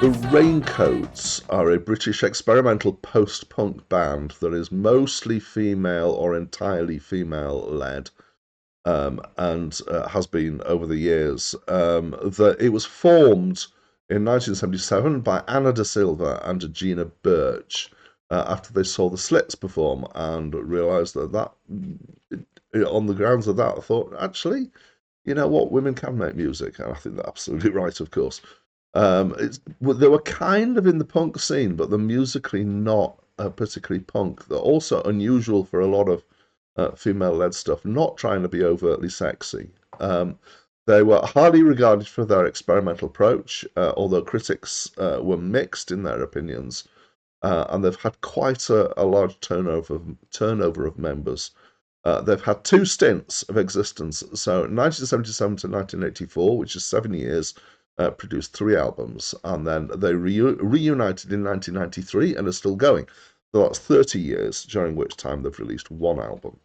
The Raincoats are a British experimental post-punk band that is mostly female or entirely female-led, and has been over the years. It was formed in 1977 by Anna Da Silva and Gina Birch after they saw the Slits perform and realised on the grounds of that, I thought, actually, you know what, women can make music, and I think they're absolutely right, of course. They were kind of in the punk scene, but they're musically not particularly punk. They're also unusual for a lot of female-led stuff, not trying to be overtly sexy. They were highly regarded for their experimental approach, although critics were mixed in their opinions, and they've had quite a large turnover of members. They've had two stints of existence. So 1977 to 1984, which is 7 years, produced three albums, and then they reunited in 1993 and are still going. So that's 30 years, during which time they've released one album.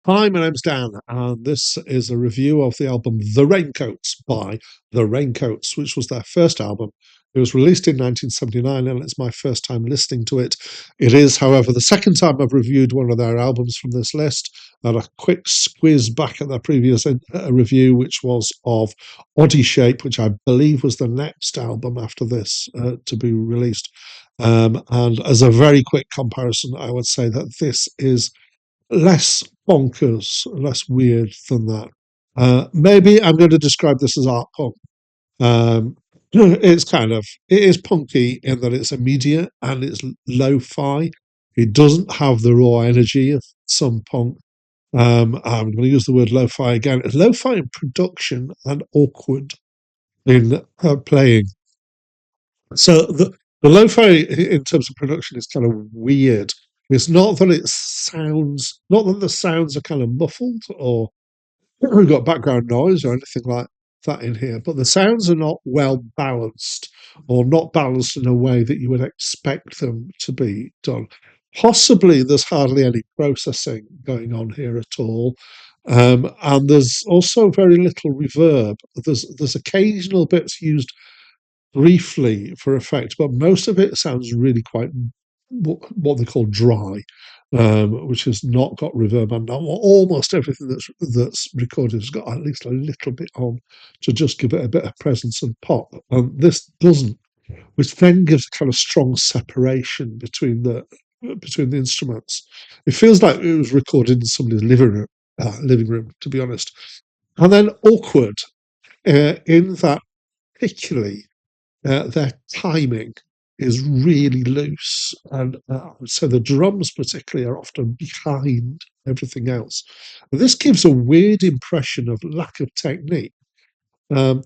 Hi, my name's Dan, and this is a review of the album The Raincoats by The Raincoats, which was their first album. It was released in 1979, and it's my first time listening to it. It is, however, the second time I've reviewed one of their albums from this list. And a quick squiz back at their previous review, which was of Oddie Shape, which I believe was the next album after this to be released. And as a very quick comparison, I would say that this is less bonkers, less weird than that. Maybe I'm going to describe this as art punk. Um, it is punky in that it's immediate and it's lo-fi. It doesn't have the raw energy of some punk. I'm going to use the word lo-fi again. It's lo-fi in production and awkward in playing. So the lo-fi in terms of production is kind of weird. It's not that not that the sounds are kind of muffled or we've got background noise or anything like that in here, but the sounds are not well balanced or not balanced in a way that you would expect them to be done. Possibly there's hardly any processing going on here at all. And there's also very little reverb. There's occasional bits used briefly for effect, but most of it sounds really quite what they call dry, which has not got reverb, and almost everything that's recorded has got at least a little bit on to just give it a bit of presence and pop. And this doesn't, which then gives a kind of strong separation between the instruments. It feels like it was recorded in somebody's living room, to be honest. And then awkward in that particularly their timing is really loose, and so the drums particularly are often behind everything else. And this gives a weird impression of lack of technique. Um,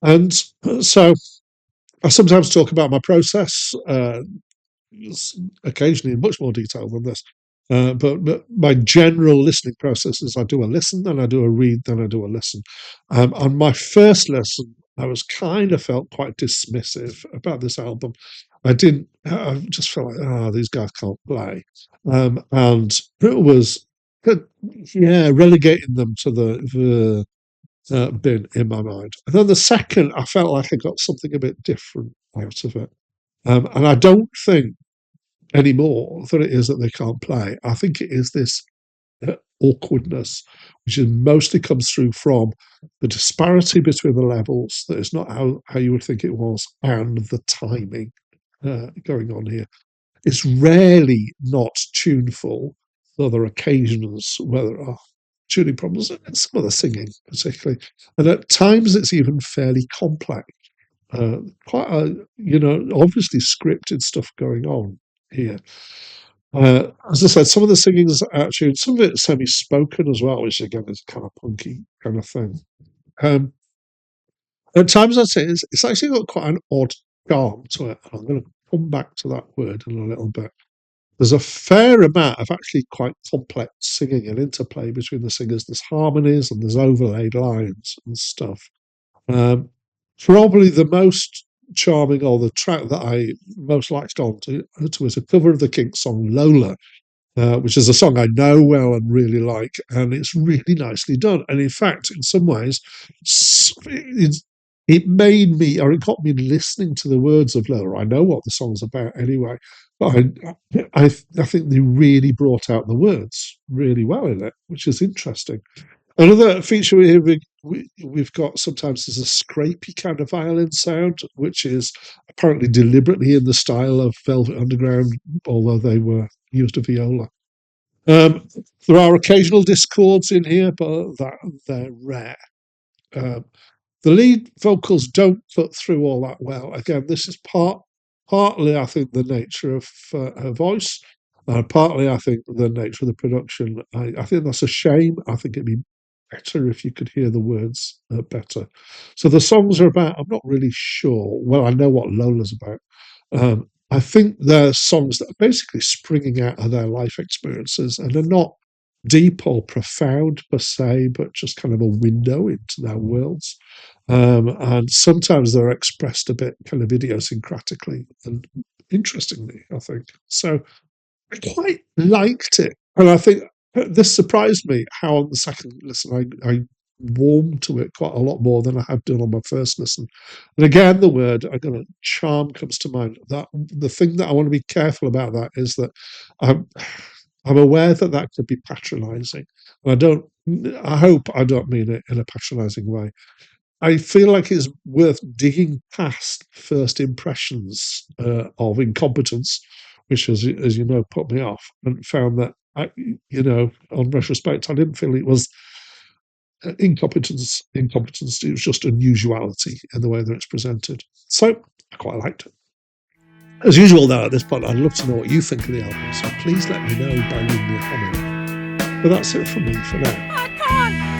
and so I sometimes talk about my process, occasionally in much more detail than this. But my general listening process is I do a listen, then I do a read, then I do a listen. On my first listen, I was kind of felt quite dismissive about this album. I just felt like, these guys can't play. And it was, yeah, relegating them to the bin in my mind. And then the second, I felt like I got something a bit different out of it. And I don't think anymore that it is that they can't play. I think it is this awkwardness, which is mostly comes through from the disparity between the levels, that is not how you would think it was, and the timing going on here. It's rarely not tuneful, though there are occasions where there are tuning problems, and some of the singing particularly. And at times it's even fairly complex. Quite obviously scripted stuff going on here. As I said, some of the singing is actually, some of it semi-spoken as well, which again is kind of punky kind of thing. Um, at times I'd say it's actually got quite an odd charm to it. I'm going to come back to that word in a little bit. There's a fair amount of actually quite complex singing and interplay between the singers. There's harmonies and there's overlaid lines and stuff. Probably the most charming, or the track that I most latched on to is a cover of the Kinks song Lola, which is a song I know well and really like, and it's really nicely done. And in fact, in some ways, it made me, or it got me listening to the words of Lola. I know what the song's about anyway, but I think they really brought out the words really well in it, which is interesting. Another feature we've got sometimes is a scrapey kind of violin sound, which is apparently deliberately in the style of Velvet Underground, although they were used a viola. Um, there are occasional discords in here, but they're rare. Um, the lead vocals don't cut through all that well. Again, this is partly, I think, the nature of her voice, partly, I think, the nature of the production. I think that's a shame. I think it'd be better if you could hear the words better. So the songs are about, I'm not really sure. Well, I know what Lola's about. I think they're songs that are basically springing out of their life experiences and are not deep or profound per se, but just kind of a window into their worlds. And sometimes they're expressed a bit kind of idiosyncratically and interestingly, I think. So I quite liked it. And I think this surprised me how on the second listen I warmed to it quite a lot more than I had done on my first listen. And again, the word I'm gonna charm comes to mind. That the thing that I want to be careful about that is that I'm I'm aware that that could be patronising. And I hope I don't mean it in a patronising way. I feel like it's worth digging past first impressions of incompetence, which, as you know, put me off, and found that on retrospect, I didn't feel it was incompetence. Incompetence. It was just unusuality in the way that it's presented. So I quite liked it. As usual, though, at this point, I'd love to know what you think of the album. So please let me know by leaving me a comment. But that's it for me for now.